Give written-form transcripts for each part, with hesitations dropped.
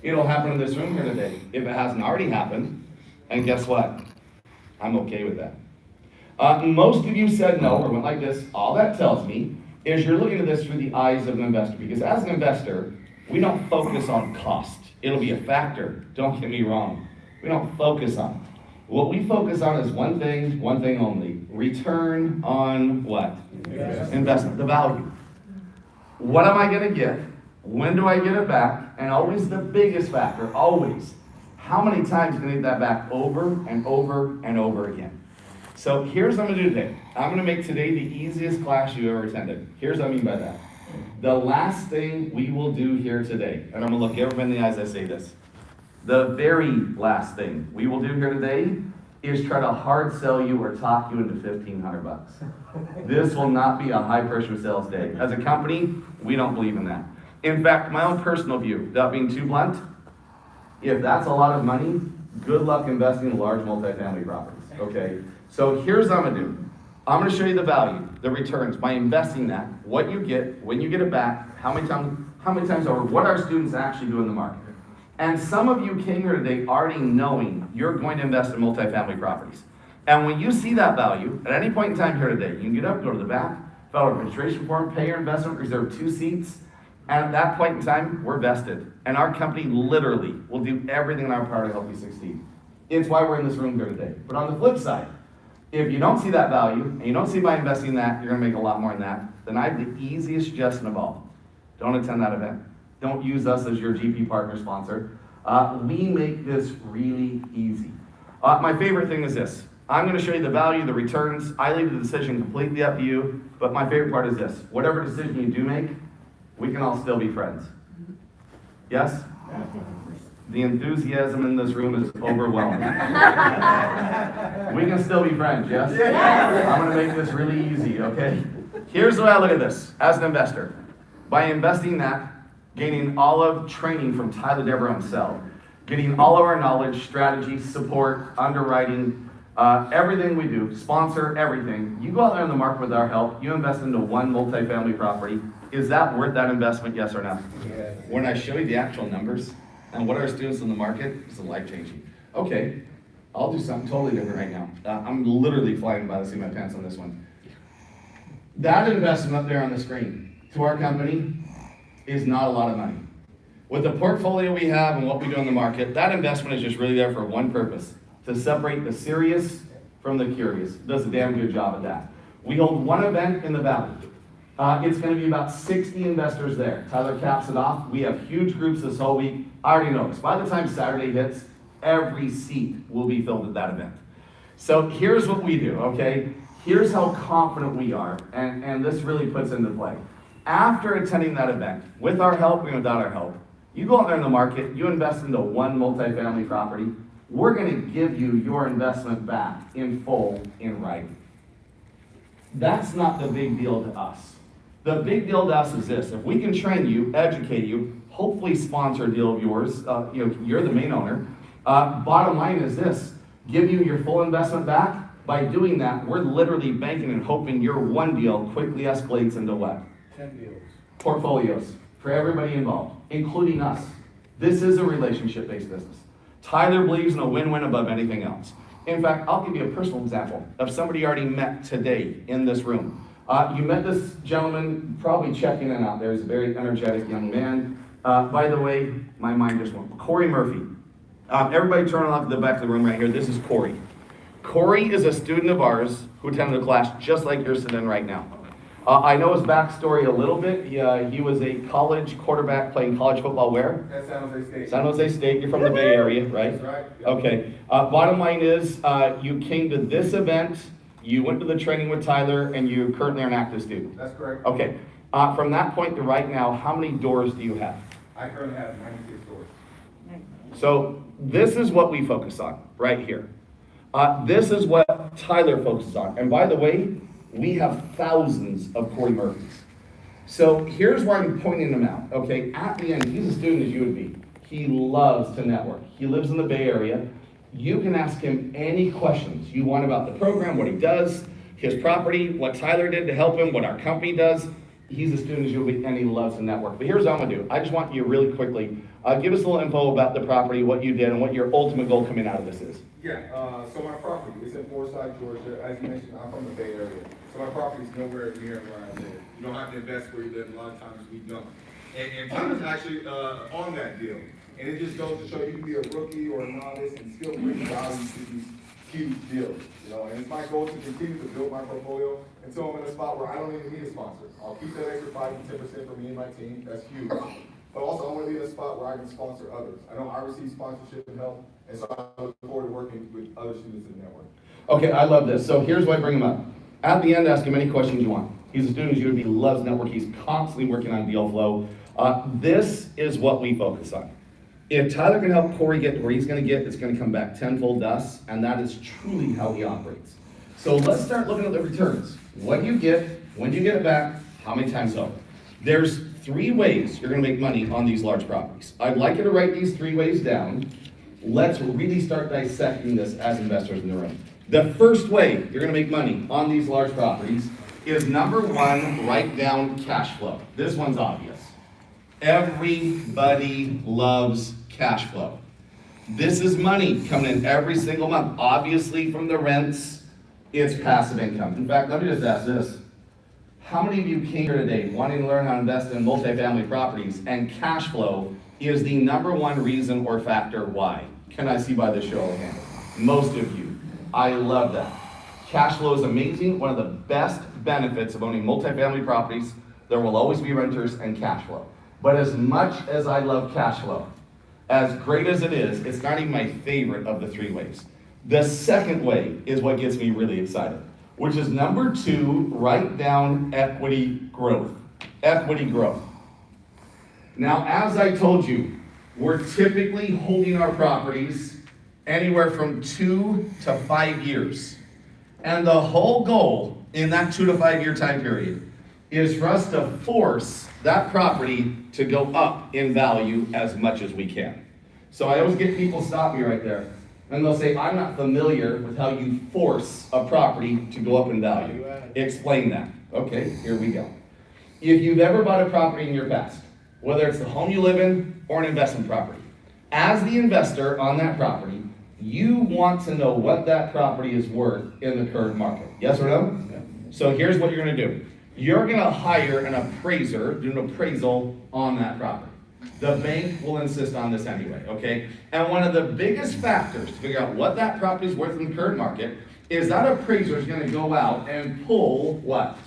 It'll happen in this room here today if it hasn't already happened. And guess what? I'm okay with that. Most of you said no or went like this. All that tells me is you're looking at this through the eyes of an investor. Because as an investor, we don't focus on cost. It'll be a factor. Don't get me wrong. We don't focus on it. What we focus on is one thing only. Return on what? Investment, the value. What am I going to get? When do I get it back? And always the biggest factor, always. How many times can I get that back over and over and over again? So here's what I'm going to do today. I'm going to make today the easiest class you ever attended. Here's what I mean by that. The last thing we will do here today, and I'm going to look everyone in the eyes as I say this. The very last thing we will do here today is try to hard sell you or talk you into $1,500. This will not be a high pressure sales day. As a company, we don't believe in that. In fact, my own personal view, without being too blunt, if that's a lot of money, good luck investing in large multifamily properties, okay? So here's what I'm gonna do. I'm gonna show you the value, the returns, by investing that, what you get, when you get it back, how many times over, what our students actually do in the market. And some of you came here today already knowing you're going to invest in multifamily properties. And when you see that value, at any point in time here today, you can get up, go to the back, fill out a registration form, pay your investment, reserve 2 seats, and at that point in time, we're vested. And our company literally will do everything in our power to help you succeed. It's why we're in this room here today. But on the flip side, if you don't see that value, and you don't see by investing in that, you're gonna make a lot more than that, then I have the easiest suggestion of all. Don't attend that event. Don't use us as your GP partner sponsor. We make this really easy. My favorite thing is this. I'm gonna show you the value, the returns. I leave the decision completely up to you, but my favorite part is this. Whatever decision you do make, we can all still be friends. Yes? The enthusiasm in this room is overwhelming. We can still be friends, yes? I'm gonna make this really easy, okay? Here's the way I look at this as an investor. By investing that, gaining all of training from Tyler Deborah himself, getting all of our knowledge, strategy, support, underwriting, everything we do, sponsor, everything. You go out there in the market with our help, you invest into one multifamily property. Is that worth that investment, yes or no? Yes. When I show you the actual numbers and what our students in the market, it's life-changing. Okay, I'll do something totally different right now. I'm literally flying by the seat of my pants on this one. That investment up there on the screen to our company is not a lot of money. With the portfolio we have and what we do in the market, that investment is just really there for one purpose, to separate the serious from the curious. It does a damn good job at that. We hold one event in the Valley. It's going to be about 60 investors there. Tyler caps it off. We have huge groups this whole week. I already know this. By the time Saturday hits, every seat will be filled at that event. So here's what we do, okay? Here's how confident we are, and this really puts into play. After attending that event, with our help and without our help, you go out there in the market, you invest into one multifamily property, we're going to give you your investment back in full in writing. That's not the big deal to us. The big deal to us is this: if we can train you, educate you, hopefully sponsor a deal of yours, you're the main owner. Bottom line is this: give you your full investment back. By doing that, we're literally banking and hoping your one deal quickly escalates into what? 10 deals. Portfolios for everybody involved, including us. This is a relationship-based business. Tyler believes in a win-win above anything else. In fact, I'll give you a personal example of somebody you already met today in this room. You met this gentleman, probably checking in out there. He's a very energetic young man. By the way, my mind just went. Corey Murphy. Everybody turn off the back of the room right here. This is Corey. Corey is a student of ours who attended a class just like you're sitting in right now. I know his backstory a little bit. He was a college quarterback playing college football where? At San Jose State. San Jose State. You're from the Bay Area, right? That's right. Yep. Okay. Bottom line is, you came to this event, you went to the training with Tyler, and you currently are an active student. That's correct. Okay. From that point to right now, how many doors do you have? I currently have 96 doors. So this is what we focus on right here. This is what Tyler focuses on. And by the way, we have thousands of Corey Murphys. So here's where I'm pointing them out. Okay, at the end, he's a student as you would be. He loves to network. He lives in the Bay Area. You can ask him any questions you want about the program, what he does, his property, what Tyler did to help him, what our company does. He's a student as you'll be, and he loves to network. But here's what I'm gonna do. I just want you really quickly, Give us a little info about the property, what you did, and what your ultimate goal coming out of this is. Yeah, so my property is in Forsyth, Georgia. As you mentioned, I'm from the Bay Area. So my property is nowhere near where I live. You don't have to invest where you live. A lot of times we don't. And Tyler's actually on that deal. And it just goes to show you can be a rookie or a novice and still bring value to these huge deals. And it's my goal to continue to build my portfolio until I'm in a spot where I don't even need a sponsor. I'll keep that extra 5 to 10% for me and my team. That's huge. But also, I want to be in a spot where I can sponsor others. I know I receive sponsorship and help, and so I look forward to working with other students in the network. Okay, I love this. So here's why I bring him up. At the end, ask him any questions you want. He's a student at UAB, loves network. He's constantly working on deal flow. This is what we focus on. If Tyler can help Corey get to where he's going to get, it's going to come back tenfold to us, and that is truly how he operates. So let's start looking at the returns. What do you get? When do you get it back? How many times over? There's 3 ways you're going to make money on these large properties. I'd like you to write these 3 ways down. Let's really start dissecting this as investors in the room. The first way you're going to make money on these large properties is number 1, write down cash flow. This one's obvious. Everybody loves cash flow. This is money coming in every single month. Obviously from the rents, it's passive income. In fact, let me just ask this. How many of you came here today wanting to learn how to invest in multifamily properties, and cash flow is the number 1 reason or factor why? Can I see by the show of hands? Most of you. I love that. Cash flow is amazing. One of the best benefits of owning multifamily properties, there will always be renters and cash flow. But as much as I love cash flow, as great as it is, it's not even my favorite of the 3 ways. The second way is what gets me really excited, which is number 2, write down equity growth. Equity growth. Now, as I told you, we're typically holding our properties anywhere from 2 to 5 years. And the whole goal in that 2 to 5 year time period is for us to force that property to go up in value as much as we can. So I always get people stop me right there. And they'll say, I'm not familiar with how you force a property to go up in value. Explain that. Okay, here we go. If you've ever bought a property in your past, whether it's the home you live in or an investment property, as the investor on that property, you want to know what that property is worth in the current market. Yes or no? Yeah. So here's what you're going to do. You're going to hire an appraiser, do an appraisal on that property. The bank will insist on this anyway, okay? And one of the biggest factors to figure out what that property is worth in the current market is that appraiser is going to go out and pull what?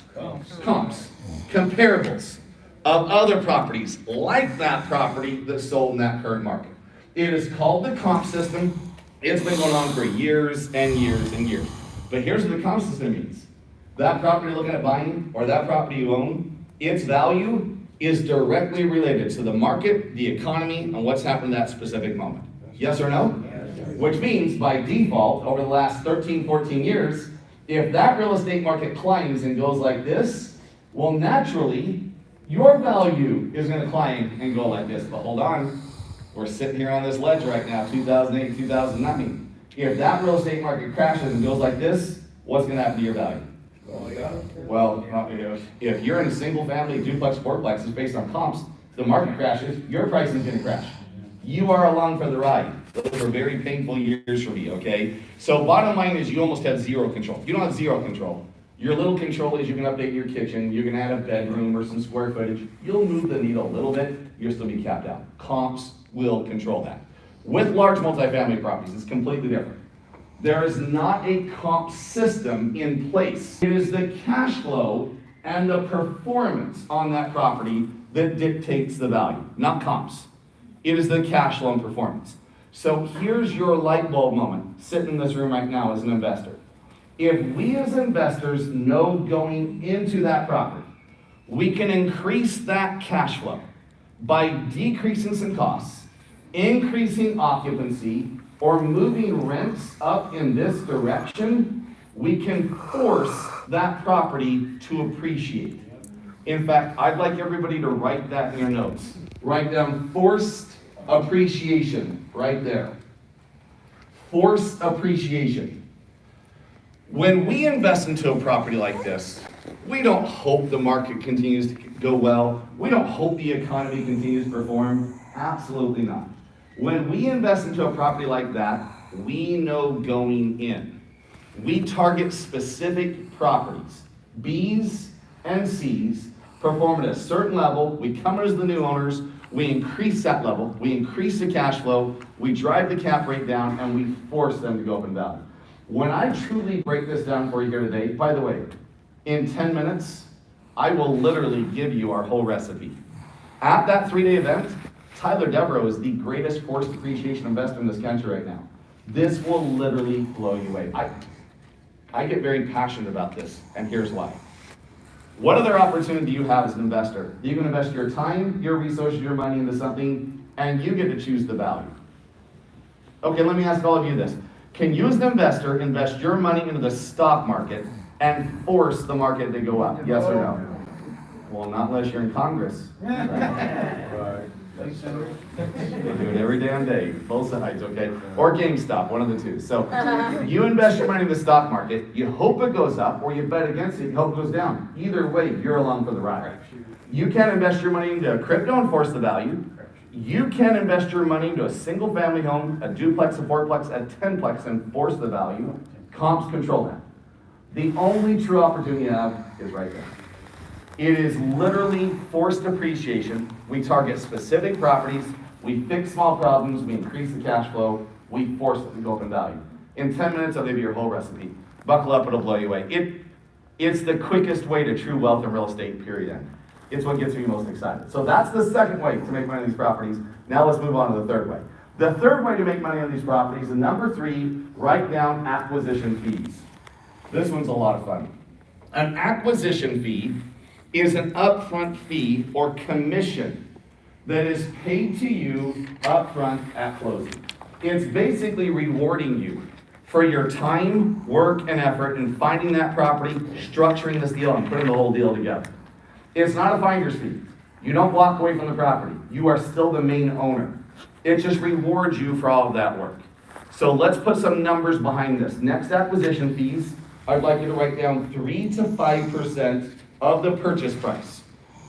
Comps. Comparables of other properties like that property that's sold in that current market. It is called the comp system. It's been going on for years and years and years. But here's what the comp system means. That property you're looking at buying, or that property you own, its value is directly related to the market, the economy, and what's happened at that specific moment. Yes or no? Yes. Which means, by default, over the last 13, 14 years, if that real estate market climbs and goes like this, well, naturally, your value is going to climb and go like this. But hold on, we're sitting here on this ledge right now, 2008, 2009. If that real estate market crashes and goes like this, what's going to happen to your value? Well, if you're in a single family duplex fourplex that's based on comps, the market crashes, your pricing is going to crash. You are along for the ride. Those are very painful years for me, okay? So bottom line is you almost have 0 control. You don't have 0 control. Your little control is you can update your kitchen, you can add a bedroom or some square footage. You'll move the needle a little bit, you'll still be capped out. Comps will control that. With large multifamily properties, it's completely different. There is not a comp system in place. It is the cash flow and the performance on that property that dictates the value, not comps. It is the cash flow and performance. So here's your light bulb moment, sitting in this room right now as an investor. If we as investors know going into that property, we can increase that cash flow by decreasing some costs, increasing occupancy, or moving rents up in this direction, we can force that property to appreciate. In fact, I'd like everybody to write that in your notes. Write down forced appreciation right there. Forced appreciation. When we invest into a property like this, we don't hope the market continues to go well. We don't hope the economy continues to perform. Absolutely not. When we invest into a property like that, we know going in. We target specific properties, Bs and Cs, perform at a certain level, we come as the new owners, we increase that level, we increase the cash flow, we drive the cap rate down, and we force them to go up in value. When I truly break this down for you here today, by the way, in 10 minutes, I will literally give you our whole recipe. At that 3-day event, Tyler Devereaux is the greatest forced appreciation investor in this country right now. This will literally blow you away. I get very passionate about this, and here's why. What other opportunity do you have as an investor? You can invest your time, your resources, your money into something, and you get to choose the value. Okay, let me ask all of you this. Can you as an investor invest your money into the stock market and force the market to go up? Yes or no? Well, not unless you're in Congress. Right? They do it every damn day, both sides, okay? Or GameStop, one of the two. So you invest your money in the stock market, you hope it goes up, or you bet against it, you hope it goes down. Either way, you're along for the ride. You can invest your money into crypto and force the value. You can invest your money into a single family home, a duplex, a fourplex, a 10plex, and force the value. Comps control that. The only true opportunity you have is right there. It is literally forced appreciation. We target specific properties, we fix small problems, we increase the cash flow, we force it to go up in value. In 10 minutes, I'll give you your whole recipe. Buckle up, it'll blow you away. It's the quickest way to true wealth in real estate, period. It's what gets me most excited. So that's the second way to make money on these properties. Now let's move on to the third way. The third way to make money on these properties, and number 3, write down acquisition fees. This one's a lot of fun. An acquisition fee is an upfront fee or commission that is paid to you upfront at closing. It's basically rewarding you for your time, work, and effort in finding that property, structuring this deal, and putting the whole deal together. It's not a finder's fee. You don't walk away from the property. You are still the main owner. It just rewards you for all of that work. So let's put some numbers behind this. Next acquisition fees, I'd like you to write down 3 to 5% of the purchase price,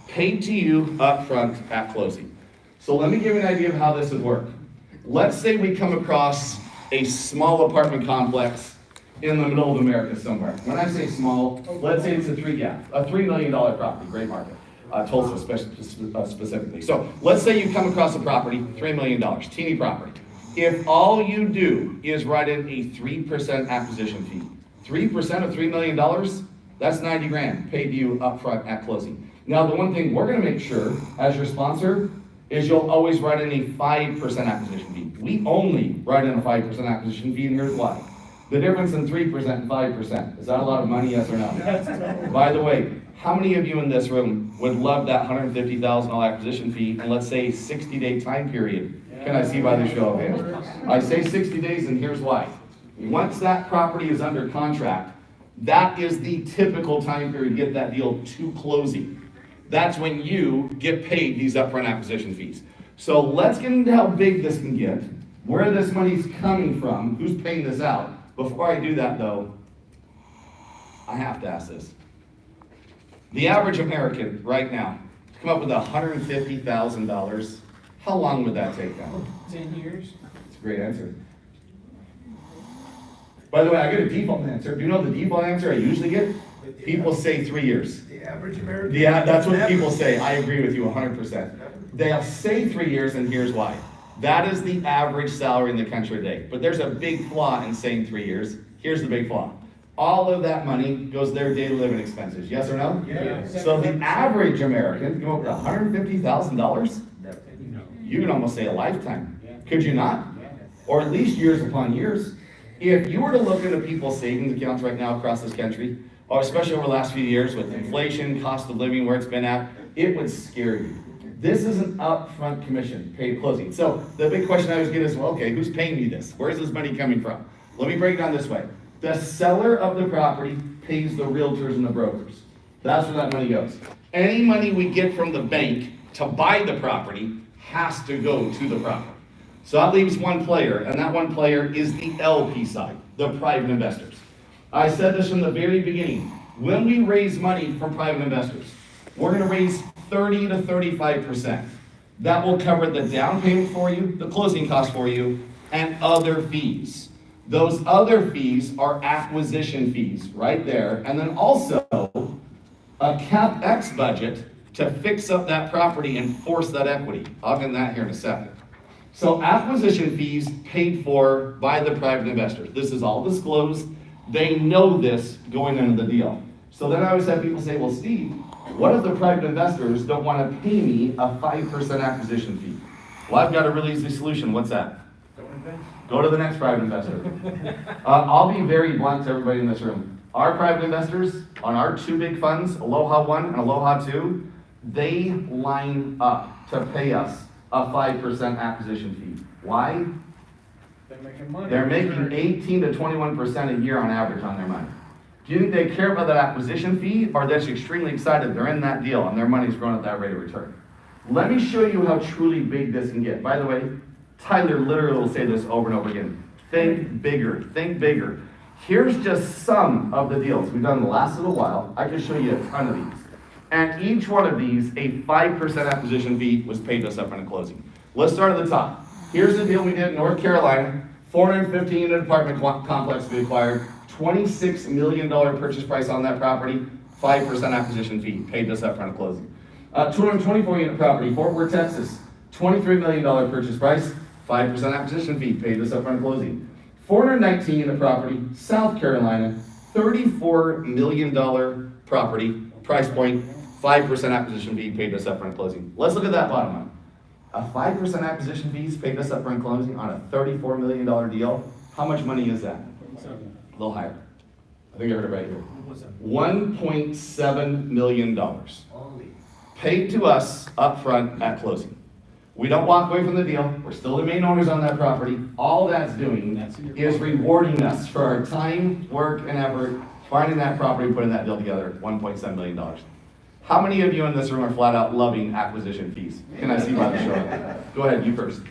paid to you upfront at closing. So let me give you an idea of how this would work. Let's say we come across a small apartment complex in the middle of America somewhere. When I say small, let's say it's a $3 million property, great market. Tulsa specifically. So let's say you come across a property, $3 million, teeny property. If all you do is write in a 3% acquisition fee, 3% of $3 million, that's 90 grand paid to you upfront at closing. Now, the one thing we're gonna make sure, as your sponsor, is you'll always write in a 5% acquisition fee. We only write in a 5% acquisition fee, and here's why. The difference in 3% and 5%, is that a lot of money, yes or no? By the way, how many of you in this room would love that $150,000 acquisition fee and let's say 60-day time period? Can I see by the show of hands? I say 60 days, and here's why. Once that property is under contract, that is the typical time period to get that deal to closing. That's when you get paid these upfront acquisition fees. So let's get into how big this can get, where this money's coming from, who's paying this out. Before I do that though, I have to ask this. The average American right now, to come up with $150,000, how long would that take them? 10 years. That's a great answer. By the way, I get a default answer. Do you know the default answer I usually get? People say 3 years. The average American. Yeah, that's what people say. I agree with you 100%. They'll say 3 years, and here's why. That is the average salary in the country today. But there's a big flaw in saying 3 years. Here's the big flaw. All of that money goes to their daily living expenses. Yes or no? Yes. So the average American come up with $150,000? You can almost say a lifetime. Could you not? Or at least years upon years. If you were to look into people's savings accounts right now across this country, or especially over the last few years with inflation, cost of living, where it's been at, it would scare you. This is an upfront commission paid closing. So the big question I always get is, well, okay, who's paying me this? Where's this money coming from? Let me break it down this way. The seller of the property pays the realtors and the brokers. That's where that money goes. Any money we get from the bank to buy the property has to go to the property. So that leaves one player, and that one player is the LP side, the private investors. I said this from the very beginning. When we raise money from private investors, we're going to raise 30 to 35%. That will cover the down payment for you, the closing costs for you, and other fees. Those other fees are acquisition fees, right there. And then also a CapEx budget to fix up that property and force that equity. I'll get that here in a second. So acquisition fees paid for by the private investors. This is all disclosed. They know this going into the deal. So then I always have people say, well, Steve, what if the private investors don't want to pay me a 5% acquisition fee? Well, I've got a really easy solution. What's that? Go to the next private investor. I'll be very blunt to everybody in this room. Our private investors on our two big funds, Aloha 1 and Aloha 2, they line up to pay us a 5% acquisition fee. Why? They're making money. They're making 18 to 21% a year on average on their money. Do you think they care about that acquisition fee, or they're just extremely excited they're in that deal and their money's growing at that rate of return? Let me show you how truly big this can get. By the way, Tyler literally will say this over and over again. Think bigger, think bigger. Here's just some of the deals we've done in the last little while. I can show you a ton of these. And each one of these, a 5% acquisition fee was paid to us up front at closing. Let's start at the top. Here's the deal we did in North Carolina. 415 unit apartment complex we acquired. $26 million purchase price on that property. 5% acquisition fee paid to us up front at closing. 224 unit property, Fort Worth, Texas. $23 million purchase price. 5% acquisition fee paid to us up front at closing. 419 unit property, South Carolina. $34 million property, price point. 5% acquisition fee paid to us up front at closing. Let's look at that bottom one. A 5% acquisition fees paid us up front closing on a $34 million deal. How much money is that? A little higher. I think I heard it right here. $1.7 million paid to us up front at closing. We don't walk away from the deal. We're still the main owners on that property. All that's doing is rewarding us for our time, work, and effort finding that property, putting that deal together. $1.7 million. How many of you in this room are flat out loving acquisition fees? Can I see by the show? Go ahead, you first.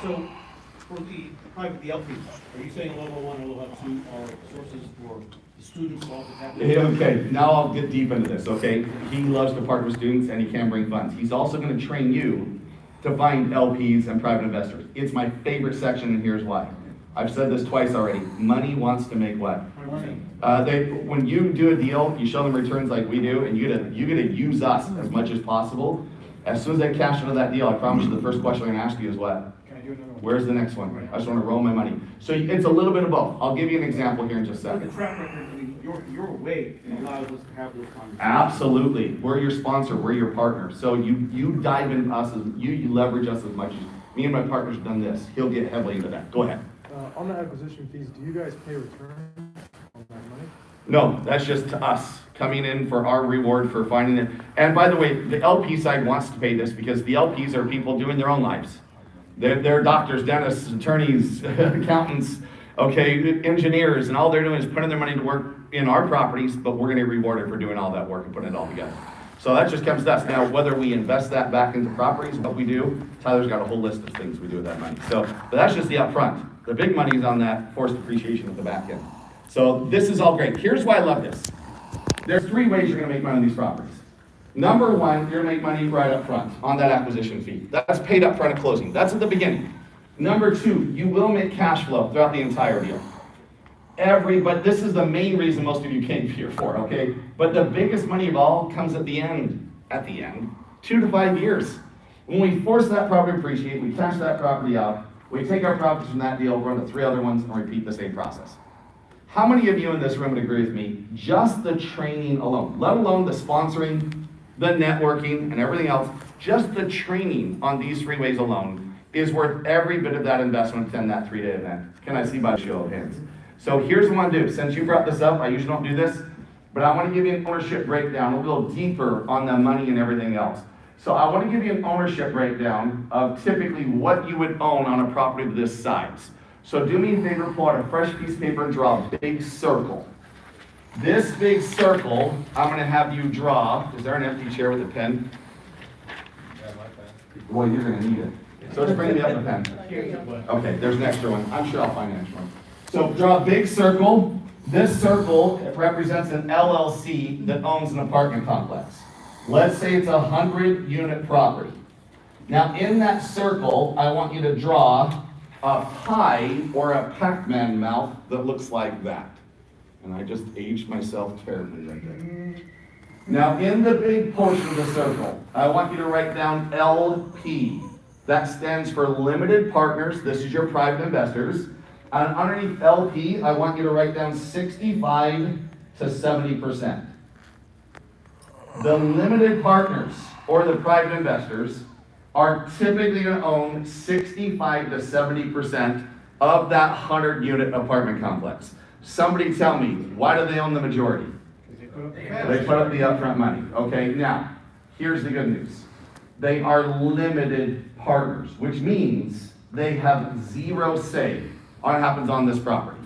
So, for the private, the LPs, are you saying Aloha 1 and Aloha 2 are sources for the students all the time? Okay, now I'll get deep into this, okay? He loves to partner with students and he can bring funds. He's also gonna train you to find LPs and private investors. It's my favorite section, and here's why. I've said this twice already. Money wants to make what? Money. When you do a deal, you show them returns like we do, and you get to use us as much as possible. As soon as they cash into that deal, I promise you the first question I'm gonna ask you is what? Can I do another one? Where's the next one? I just wanna roll my money. So it's a little bit of both. I'll give you an example here in just a But the second. track record, I mean, your way allows us to have those conversations. Absolutely. We're your sponsor, we're your partner. So you dive into us, you leverage us as much as, me and my partner's done this. He'll get heavily into that. Go ahead. On the acquisition fees, do you guys pay return on that money? No, that's just to us coming in for our reward for finding it. And by the way, the LP side wants to pay this because the LPs are people doing their own lives. They're doctors, dentists, attorneys, accountants, okay, engineers, and all they're doing is putting their money to work in our properties, but we're gonna get rewarded for doing all that work and putting it all together. So that just comes to us. Now, whether we invest that back into properties, what we do, Tyler's got a whole list of things we do with that money. So, but that's just the upfront. The big money is on that forced depreciation at the back end. So this is all great. Here's why I love this. There's three ways you're gonna make money on these properties. Number one, you're gonna make money right up front on that acquisition fee. That's paid up front at closing. That's at the beginning. Number two, you will make cash flow throughout the entire deal. But this is the main reason most of you came here for, okay? But the biggest money of all comes at the end, 2 to 5 years. When we force that property to appreciate, we cash that property out, we take our profits from that deal, run to 3 other ones, and repeat the same process. How many of you in this room would agree with me, just the training alone, let alone the sponsoring, the networking, and everything else, just the training on these 3 ways alone is worth every bit of that investment in that 3-day event? Can I see by show of hands? So here's what I'm gonna do. Since you brought this up, I usually don't do this, but I wanna give you an ownership breakdown, a little deeper on the money and everything else. So I wanna give you an ownership breakdown of typically what you would own on a property of this size. So do me a favor, pull out a fresh piece of paper and draw a big circle. This big circle, I'm gonna have you draw. Is there an empty chair with a pen? Boy, you're gonna need it. So just bring me up a pen. Okay, there's an extra one. I'm sure I'll find an extra one. So draw a big circle. This circle represents an LLC that owns an apartment complex. Let's say it's a 100-unit property. Now, in that circle, I want you to draw a pie or a Pac-Man mouth that looks like that. And I just aged myself terribly right there. Now, in the big portion of the circle, I want you to write down LP. That stands for limited partners. This is your private investors. And underneath LP, I want you to write down 65 to 70%. The limited partners, or the private investors, are typically going to own 65 to 70% of that 100-unit apartment complex. Somebody tell me, why do they own the majority? They put up the upfront money. Okay, now, here's the good news. They are limited partners, which means they have zero say on what happens on this property.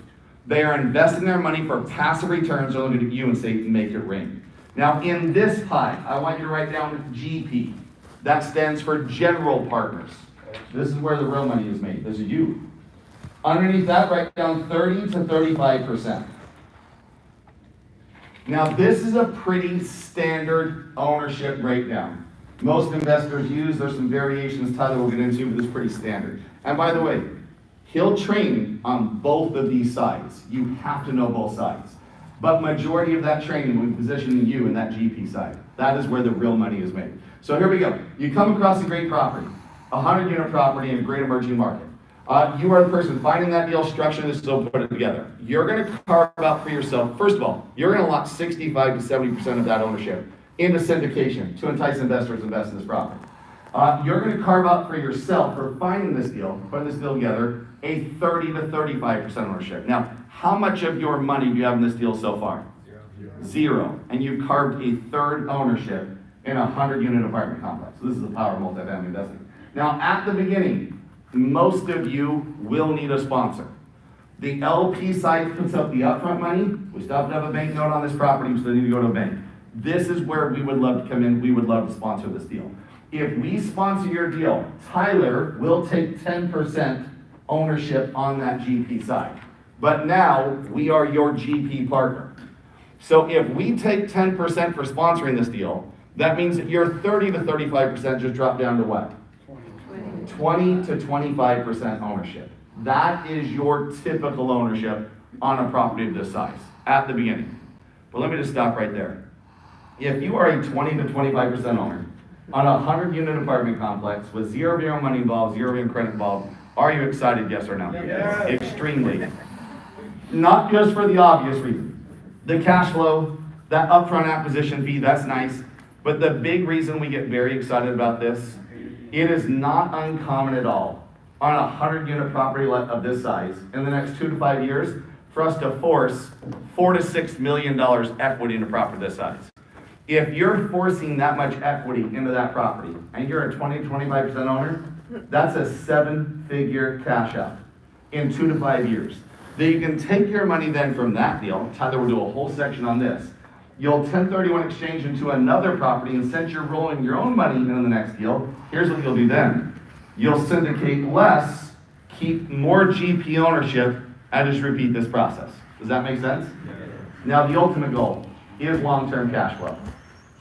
They are investing their money for passive returns. They're looking at you and say, make it rain. Now, in this pie, I want you to write down GP. That stands for general partners. This is where the real money is made. This is you. Underneath that, write down 30 to 35%. Now, this is a pretty standard ownership breakdown. Most investors use, there's some variations Tyler will get into, but it's pretty standard. And by the way, he'll train on both of these sides. You have to know both sides. But majority of that training will be positioning you in that GP side. That is where the real money is made. So here we go. You come across a great property, a 100-unit property in a great emerging market. You are the person finding that deal, structuring this deal, put it together. You're going to carve out for yourself, first of all, you're going to lock 65 to 70% of that ownership into syndication to entice investors to invest in this property. You're going to carve out for yourself, for finding this deal, putting this deal together, a 30 to 35% ownership. Now, how much of your money do you have in this deal so far? Zero. And you've carved a third ownership in a 100-unit apartment complex. This is the power of multifamily investing. Now, at the beginning, most of you will need a sponsor. The LP side puts up the upfront money. We still have to have a bank note on this property. We still need to go to a bank. This is where we would love to come in. We would love to sponsor this deal. If we sponsor your deal, Tyler will take 10% ownership on that GP side. But now we are your GP partner. So if we take 10% for sponsoring this deal, that means that your 30 to 35% just drop down to what? 20 to 25% ownership. That is your typical ownership on a property of this size at the beginning. But let me just stop right there. If you are a 20 to 25% owner on a 100-unit apartment complex with zero of your own money involved, zero of your own credit involved, are you excited, yes or no? Yes. Extremely. Not just for the obvious reason. The cash flow, that upfront acquisition fee, that's nice. But the big reason we get very excited about this, it is not uncommon at all on a 100-unit property of this size in the next 2 to 5 years for us to force $4 to $6 million equity in a property this size. If you're forcing that much equity into that property and you're a 20 to 25% owner, that's a 7-figure cash out in 2 to 5 years. Then you can take your money then from that deal. Tyler will do a whole section on this. You'll 1031 exchange into another property, and since you're rolling your own money into the next deal, here's what you'll do then. You'll syndicate less, keep more GP ownership, and just repeat this process. Does that make sense? Yeah. Now the ultimate goal is long-term cash flow.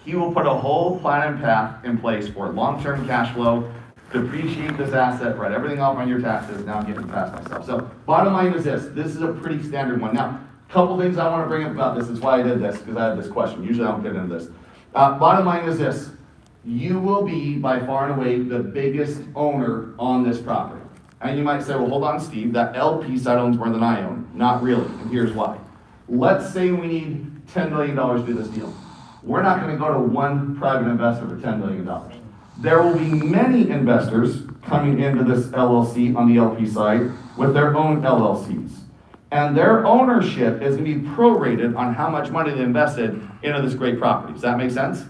He will put a whole plan and path in place for long-term cash flow, depreciate this asset, write everything off on your taxes. Now I'm getting past myself. So bottom line is this. This is a pretty standard one. Now, couple things I want to bring up about this. That's why I did this, because I had this question. Usually I don't get into this. Bottom line is this. You will be, by far and away, the biggest owner on this property. And you might say, well, hold on, Steve. That LP side owns more than I own. Not really, and here's why. Let's say we need $10 million to do this deal. We're not going to go to one private investor for $10 million. There will be many investors coming into this LLC on the LP side with their own LLCs. And their ownership is going to be prorated on how much money they invested into this great property. Does that make sense?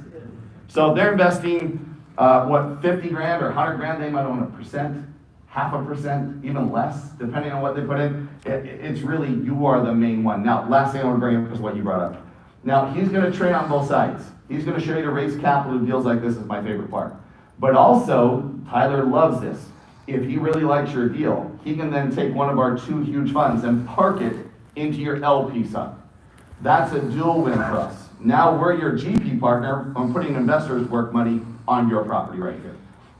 So if they're investing, 50 grand or 100 grand, they might own 1%, 0.5%, even less, depending on what they put in. It's really, you are the main one. Now, last thing I want to bring up is what you brought up. Now, he's going to train on both sides. He's going to show you to raise capital in deals like this is my favorite part. But also, Tyler loves this. If he really likes your deal, he can then take one of our 2 huge funds and park it into your LP side. That's a dual win for us. Now we're your GP partner on putting investors' work money on your property right here.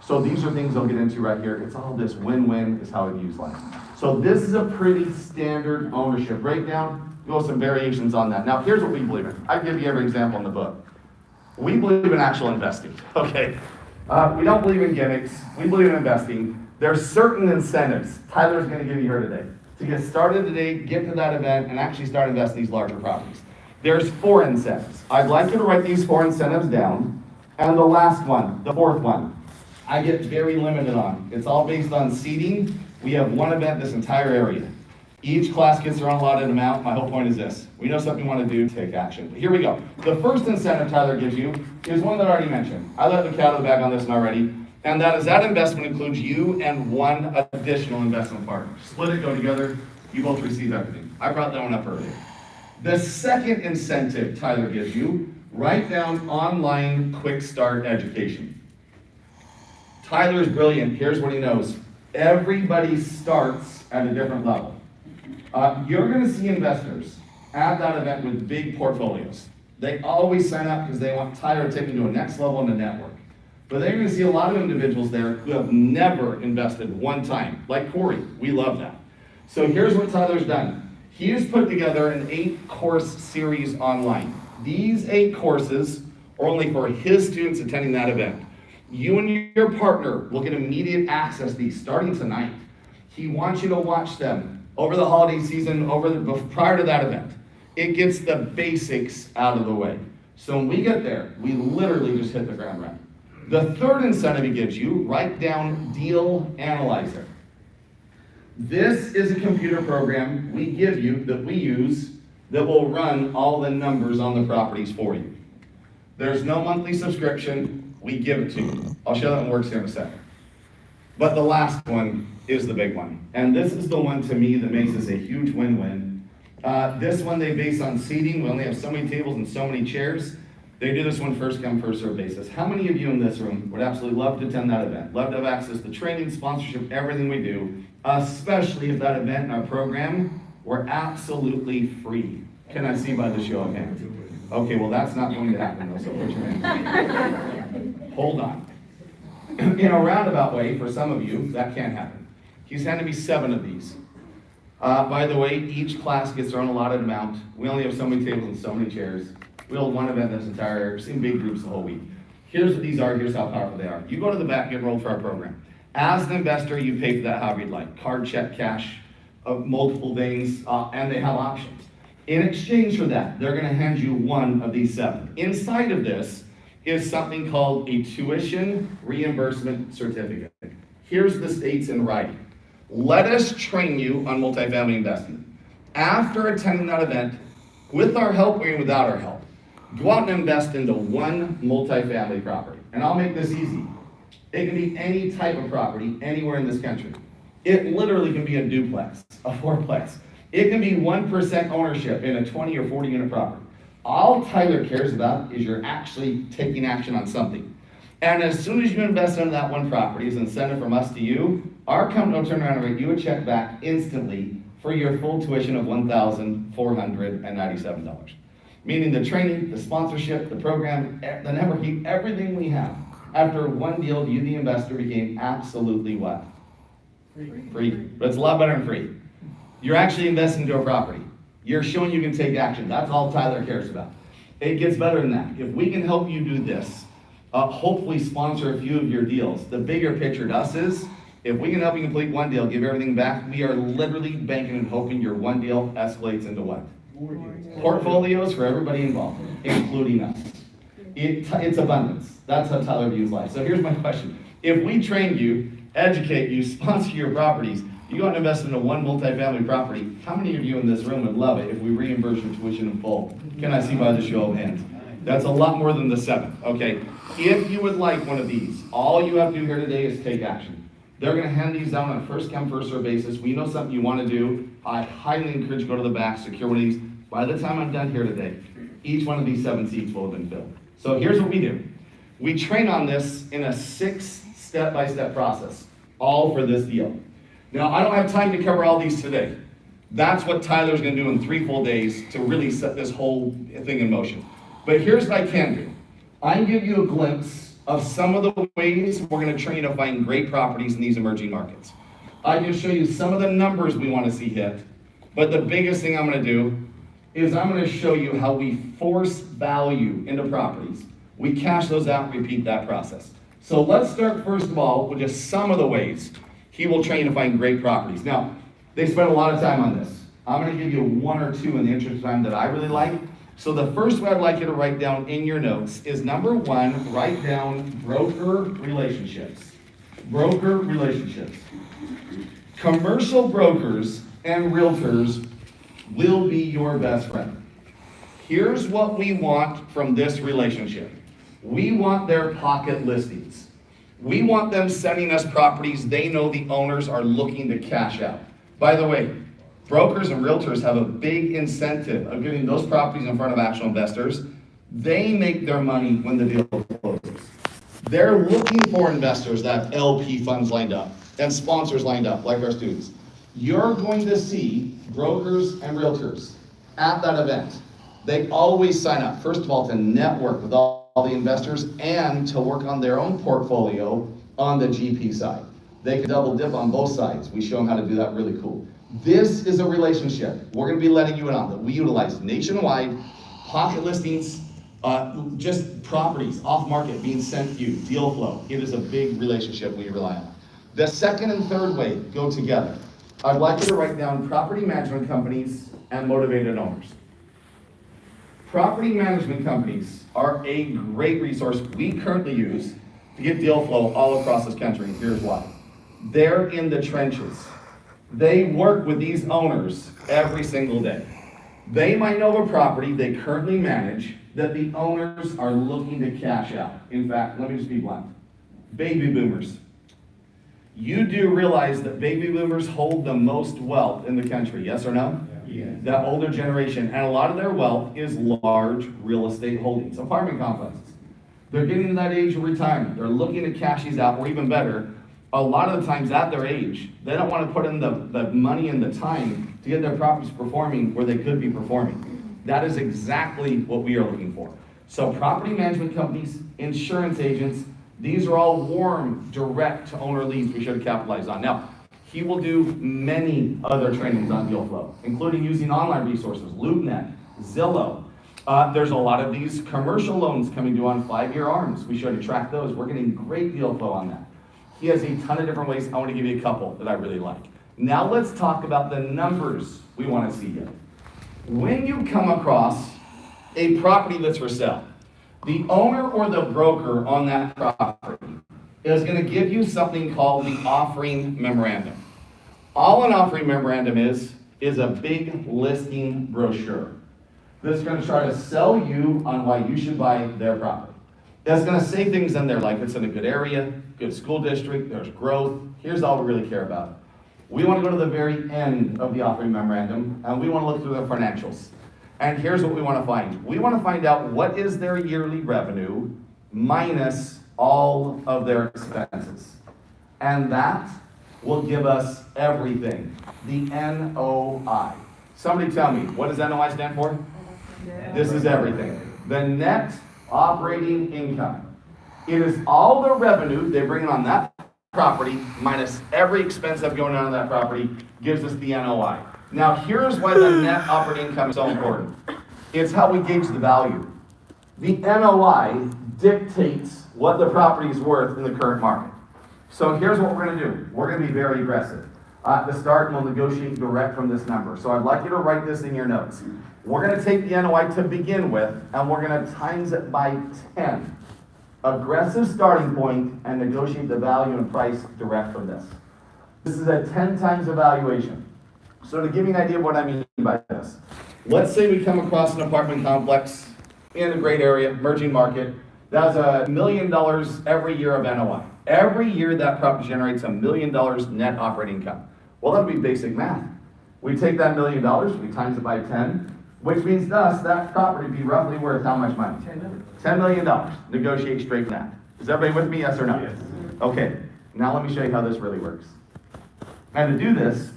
So these are things I'll get into right here. It's all this win-win is how we use life. So this is a pretty standard ownership breakdown. Go some variations on that. Now here's what we believe in. I give you every example in the book. We believe in actual investing, okay? We don't believe in gimmicks. We believe in investing. There's certain incentives Tyler's gonna give you here today. To get started today, get to that event, and actually start investing in these larger properties. There's 4 incentives. I'd like you to write these 4 incentives down. And the last one, the 4th one, I get very limited on. It's all based on seating. We have one event this entire area. Each class gets their own allotted amount. My whole point is this. We know something we want to do, take action. But here we go. The first incentive Tyler gives you is one that I already mentioned. I let the cat out of the bag on this one already. And that is that investment includes you and one additional investment partner. Split it, go together. You both receive everything. I brought that one up earlier. The second incentive Tyler gives you, write down online quick start education. Tyler's brilliant. Here's what he knows. Everybody starts at a different level. You're going to see investors at that event with big portfolios. They always sign up because they want Tyler to take them to a next level in the network. But they're going to see a lot of individuals there who have never invested one time, like Corey. We love that. So here's what Tyler's done. He has put together an 8-course series online. These 8 courses are only for his students attending that event. You and your partner will get immediate access to these starting tonight. He wants you to watch them over the holiday season, prior to that event. It gets the basics out of the way. So when we get there, we literally just hit the ground running. The third incentive he gives you, write down Deal Analyzer. This is a computer program we give you, that we use, that will run all the numbers on the properties for you. There's no monthly subscription, we give it to you. I'll show you how it works here in a second. But the last one is the big one. And this is the one to me that makes this a huge win-win. This one they base on seating. We only have so many tables and so many chairs. They do this one first come, first served basis. How many of you in this room would absolutely love to attend that event? Love to have access to training, sponsorship, everything we do, especially if that event and our program were absolutely free. Can I see by the show of hands? Okay, well that's not going to happen though, so put your hands. Hold on. In a roundabout way, for some of you, that can't happen. He's handed me 7 of these. By the way, each class gets their own allotted amount. We only have so many tables and so many chairs. We hold one event this entire area. We've seen big groups the whole week. Here's what these are. Here's how powerful they are. You go to the back, get enrolled for our program. As an investor, you pay for that however you'd like. Card, check, cash, multiple things, and they have options. In exchange for that, they're going to hand you one of these 7. Inside of this is something called a tuition reimbursement certificate. Here's the states in writing. Let us train you on multifamily investing. After attending that event, with our help or without our help, go out and invest into one multifamily property. And I'll make this easy. It can be any type of property anywhere in this country. It literally can be a duplex, a 4-plex. It can be 1% ownership in a 20 or 40 unit property. All Tyler cares about is you're actually taking action on something. And as soon as you invest in that one property, as an incentive from us to you, our company will turn around and write you a check back instantly for your full tuition of $1,497. Meaning the training, the sponsorship, the program, the networking, everything we have. After one deal, you, the investor, became absolutely what? Free. But it's a lot better than free. You're actually investing into a property. You're showing you can take action. That's all Tyler cares about. It gets better than that. If we can help you do this, hopefully sponsor a few of your deals. The bigger picture to us is, if we can help you complete one deal, give everything back, we are literally banking and hoping your one deal escalates into what? Portfolios for everybody involved, including us. It's abundance. That's how Tyler views life. So here's my question. If we train you, educate you, sponsor your properties, you go and invest into one multifamily property, how many of you in this room would love it if we reimburse your tuition in full? Can I see by the show of hands? That's a lot more than the 7, okay? If you would like one of these, all you have to do here today is take action. They're gonna hand these down on a first come, first served basis. We know something you wanna do. I highly encourage you to go to the back, secure one of these. By the time I'm done here today, each one of these 7 seats will have been filled. So here's what we do. We train on this in a 6 step-by-step process, all for this deal. Now, I don't have time to cover all these today. That's what Tyler's gonna do in 3 full days to really set this whole thing in motion. But here's what I can do. I can give you a glimpse of some of the ways we're gonna train to find great properties in these emerging markets. I can show you some of the numbers we wanna see hit, but the biggest thing I'm gonna do is I'm gonna show you how we force value into properties. We cash those out and repeat that process. So let's start first of all with just some of the ways he will train to find great properties. Now, they spend a lot of time on this. I'm gonna give you one or two in the interest of time that I really like. So the first one I'd like you to write down in your notes is number one, write down broker relationships. Broker relationships. Commercial brokers and realtors will be your best friend. Here's what we want from this relationship. We want their pocket listings. We want them sending us properties they know the owners are looking to cash out. By the way, brokers and realtors have a big incentive of getting those properties in front of actual investors. They make their money when the deal closes. They're looking for investors that have LP funds lined up and sponsors lined up, like our students. You're going to see brokers and realtors at that event. They always sign up, first of all, to network with all the investors and to work on their own portfolio on the GP side. They can double dip on both sides. We show them how to do that really cool. This is a relationship we're gonna be letting you in on that we utilize nationwide, pocket listings, just properties off market being sent to you, deal flow. It is a big relationship we rely on. The second and third way go together. I'd like you to write down property management companies and motivated owners. Property management companies are a great resource we currently use to get deal flow all across this country. Here's why. They're in the trenches. They work with these owners every single day. They might know of a property they currently manage that the owners are looking to cash out. In fact, let me just be blunt. Baby boomers. You do realize that baby boomers hold the most wealth in the country, yes or no? Yeah. That older generation, and a lot of their wealth is large real estate holdings, apartment complexes. They're getting to that age of retirement. They're looking to cash these out, or even better, a lot of the times at their age, they don't want to put in the money and the time to get their properties performing where they could be performing. That is exactly what we are looking for. So property management companies, insurance agents, these are all warm, direct to owner leads we should capitalize on. Now, he will do many other trainings on deal flow, including using online resources, LoopNet, Zillow. There's a lot of these commercial loans coming due on 5-year ARMs. We should track those. We're getting great deal flow on that. He has a ton of different ways. I want to give you a couple that I really like. Now let's talk about the numbers we want to see here. When you come across a property that's for sale, the owner or the broker on that property is going to give you something called the offering memorandum. All an offering memorandum is a big listing brochure that's going to try to sell you on why you should buy their property. That's going to say things in there like it's in a good area, good school district, there's growth. Here's all we really care about. We want to go to the very end of the offering memorandum, and we want to look through their financials. And here's what we want to find. We want to find out what is their yearly revenue minus all of their expenses. And that will give us everything, the NOI. Somebody tell me, what does NOI stand for? This is everything. The net operating income. It is all the revenue they bring in on that property minus every expense that's going on that property gives us the NOI. Now here's why the net operating income is so important. It's how we gauge the value. The NOI dictates what the property is worth in the current market. So here's what we're going to do. We're going to be very aggressive. At the start, we'll negotiate direct from this number. So I'd like you to write this in your notes. We're going to take the NOI to begin with, and we're going to times it by 10. Aggressive starting point, and negotiate the value and price direct from this. This is a 10 times evaluation. So to give you an idea of what I mean by this, let's say we come across an apartment complex in a great area, emerging market, that's $1 million every year of NOI. Every year that property generates $1 million net operating income. Well, that would be basic math. We take that $1 million, we times it by 10, which means to us that property would be roughly worth how much money? $10 million. Negotiate straight from that. Is everybody with me, yes or no? Yes. Okay, now let me show you how this really works. And to do this,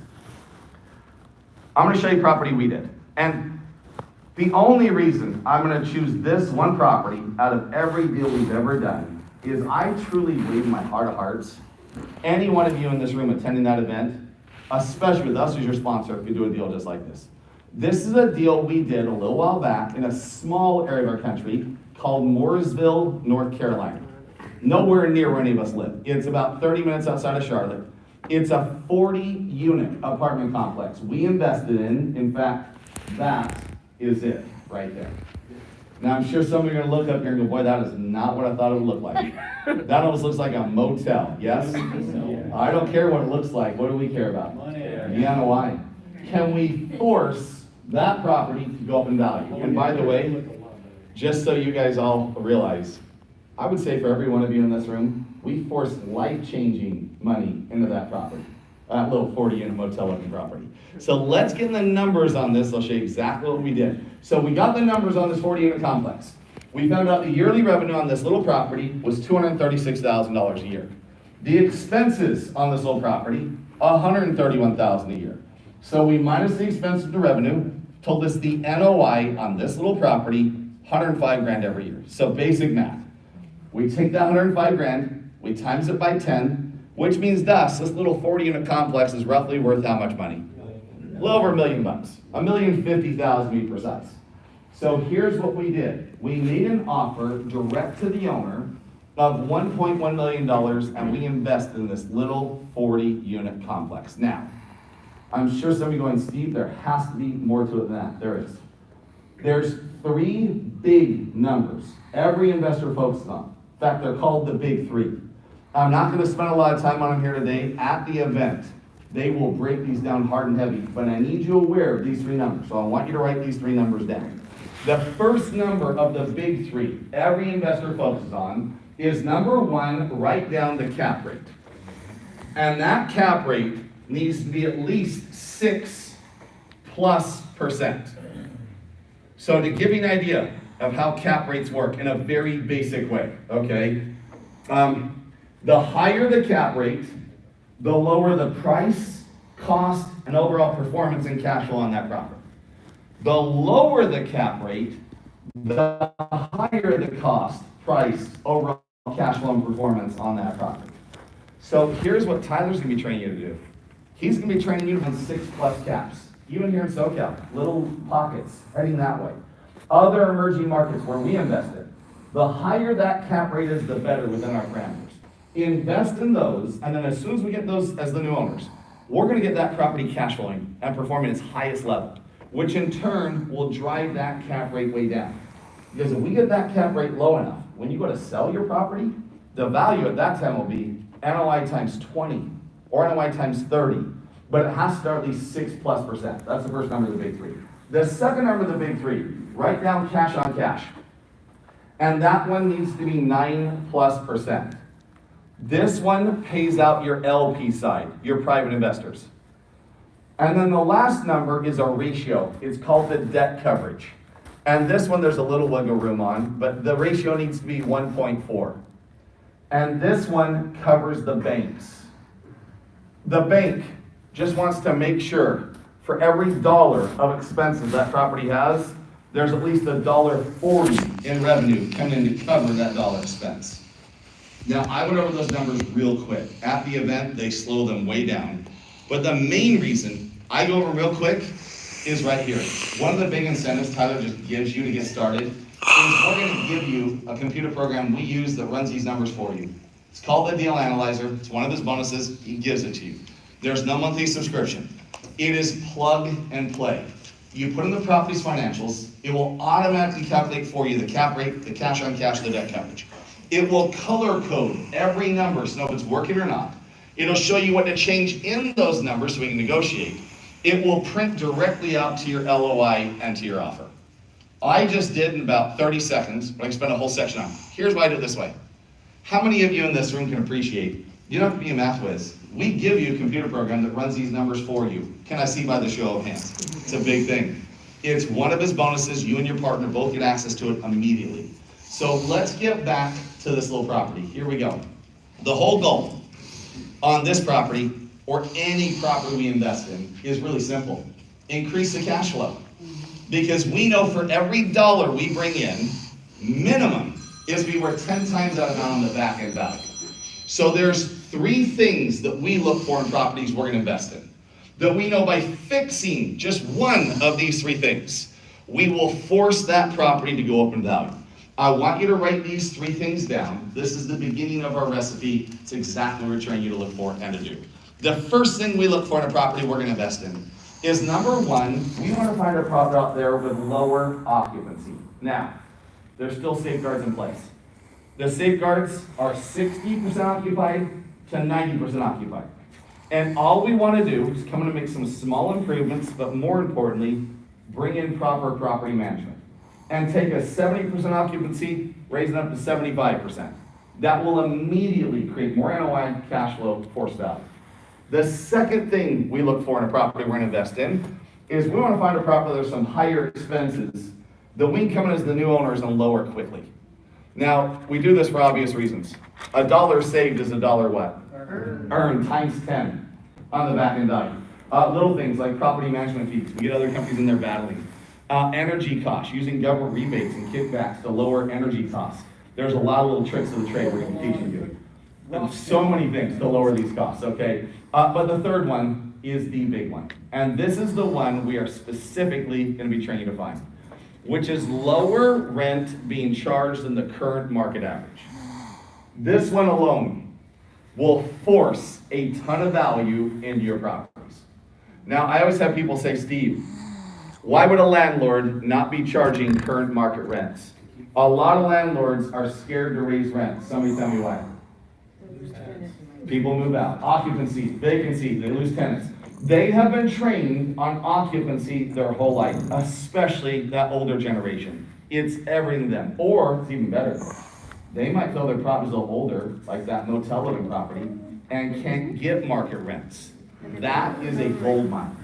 I'm going to show you property we did. And the only reason I'm going to choose this one property out of every deal we've ever done is I truly believe in my heart of hearts, any one of you in this room attending that event, especially with us as your sponsor, could do a deal just like this. This is a deal we did a little while back in a small area of our country called Mooresville, North Carolina. Nowhere near where any of us live. It's about 30 minutes outside of Charlotte. It's a 40-unit apartment complex we invested in fact, that is it right there. Now, I'm sure some of you are gonna look up here and go, boy, that is not what I thought it would look like. That almost looks like a motel, yes? I don't care what it looks like, what do we care about? The NOI. Can we force that property to go up in value? And by the way, just so you guys all realize, I would say for every one of you in this room, we forced life-changing money into that property. That little 40-unit motel looking property. So let's get the numbers on this. I'll show you exactly what we did. So we got the numbers on this 40-unit complex. We found out the yearly revenue on this little property was $236,000 a year. The expenses on this little property, $131,000 a year. So we minus the expenses to revenue, told us the NOI on this little property, $105 grand every year. So basic math. We take that $105 grand, we times it by 10, which means thus, this little 40-unit complex is roughly worth how much money? A little over $1 million, $1,050,000 to be precise. So here's what we did. We made an offer direct to the owner of $1.1 million, and we invested in this little 40-unit complex. Now, I'm sure some of you going, Steve, there has to be more to it than that. There is. There's 3 big numbers every investor focuses on. In fact, they're called the big 3. I'm not going to spend a lot of time on them here today. At the event, they will break these down hard and heavy, but I need you aware of these 3 numbers. So I want you to write these 3 numbers down. The first number of the big 3 every investor focuses on is number 1, write down the cap rate. And that cap rate needs to be at least 6+%. So to give you an idea of how cap rates work in a very basic way, okay? The higher the cap rate, the lower the price, cost, and overall performance and cash flow on that property. The lower the cap rate, the higher the cost, price, overall cash flow, and performance on that property. So here's what Tyler's gonna be training you to do. He's gonna be training you to run 6+ caps. Even here in SoCal, little pockets heading that way. Other emerging markets where we invested, the higher that cap rate is, the better within our parameters. Invest in those, and then as soon as we get those as the new owners, we're gonna get that property cash flowing and performing its highest level, which in turn will drive that cap rate way down. Because if we get that cap rate low enough, when you go to sell your property, the value at that time will be NOI times 20 or NOI times 30, but it has to start at least 6+%. That's the first number of the big 3. The second number of the big 3, write down cash on cash. And that one needs to be 9+%. This one pays out your LP side, your private investors. And then the last number is a ratio. It's called the debt coverage. And this one there's a little wiggle room on, but the ratio needs to be 1.4. And this one covers the banks. The bank just wants to make sure for every dollar of expenses that property has, there's at least $1.40 in revenue coming in to cover that dollar expense. Now, I went over those numbers real quick. At the event, they slow them way down. But the main reason I go over real quick is right here. One of the big incentives Tyler just gives you to get started is we're going to give you a computer program we use that runs these numbers for you. It's called the Deal Analyzer. It's one of his bonuses. He gives it to you. There's no monthly subscription. It is plug and play. You put in the property's financials, it will automatically calculate for you the cap rate, the cash on cash, the debt coverage. It will color code every number so know if it's working or not. It'll show you what to change in those numbers so we can negotiate. It will print directly out to your LOI and to your offer. I just did in about 30 seconds, but I can spend a whole section on. Here's why I do it this way. How many of you in this room can appreciate, you don't have to be a math whiz. We give you a computer program that runs these numbers for you. Can I see by the show of hands? It's a big thing. It's one of his bonuses. You and your partner both get access to it immediately. So let's get back to this little property. Here we go. The whole goal on this property, or any property we invest in, is really simple. Increase the cash flow. Because we know for every dollar we bring in, minimum is to be worth 10 times that amount on the back end value. So there's 3 things that we look for in properties we're gonna invest in. That we know by fixing just one of these 3 things, we will force that property to go up in value. I want you to write these 3 things down. This is the beginning of our recipe. It's exactly what we're trying you to look for and to do. The first thing we look for in a property we're gonna invest in is number 1, we wanna find a property out there with lower occupancy. Now, there's still safeguards in place. The safeguards are 60% occupied to 90% occupied. And all we want to do is come in and make some small improvements, but more importantly, bring in proper property management. And take a 70% occupancy, raise it up to 75%. That will immediately create more NOI, cash flow, force value. The second thing we look for in a property we're going to invest in is we want to find a property where there's some higher expenses that we can come in as the new owners and lower quickly. Now, we do this for obvious reasons. A dollar saved is a dollar what? Earned times 10 on the back end value. Little things like property management fees. We get other companies in there battling. Energy costs, using government rebates and kickbacks to lower energy costs. There's a lot of little tricks of the trade we're going to be teaching you. And so many things to lower these costs, okay? But the third one is the big one. And this is the one we are specifically going to be training you to find, which is lower rent being charged than the current market average. This one alone will force a ton of value into your properties. Now, I always have people say, Steve, why would a landlord not be charging current market rents? A lot of landlords are scared to raise rent. Somebody tell me why. People move out. Occupancy, vacancy, they lose tenants. They have been trained on occupancy their whole life, especially that older generation. It's everything to them. Or, it's even better, they might feel their property's a little older, like that motel living property, and can't get market rents. That is a gold mine.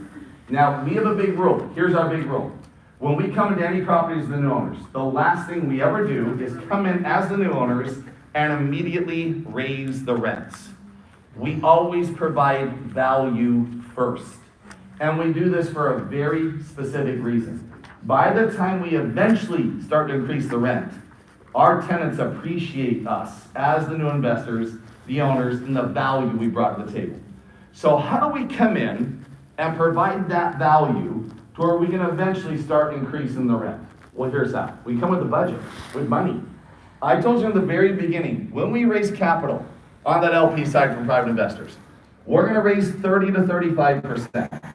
Now, we have a big rule. Here's our big rule. When we come into any property as the new owners, the last thing we ever do is come in as the new owners and immediately raise the rents. We always provide value first. And we do this for a very specific reason. By the time we eventually start to increase the rent, our tenants appreciate us as the new investors, the owners, and the value we brought to the table. So how do we come in and provide that value to where we can eventually start increasing the rent? Well, here's how. We come with a budget, with money. I told you in the very beginning, when we raise capital on that LP side from private investors, we're going to raise 30 to 35%.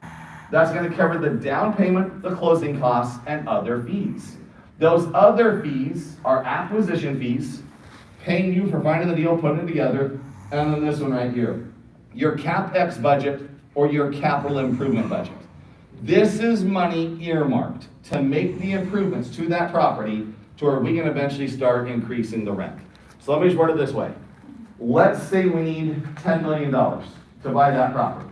That's going to cover the down payment, the closing costs, and other fees. Those other fees are acquisition fees, paying you for finding the deal, putting it together, and then this one right here, your CapEx budget or your capital improvement budget. This is money earmarked to make the improvements to that property to where we can eventually start increasing the rent. So let me just word it this way. Let's say we need $10 million to buy that property.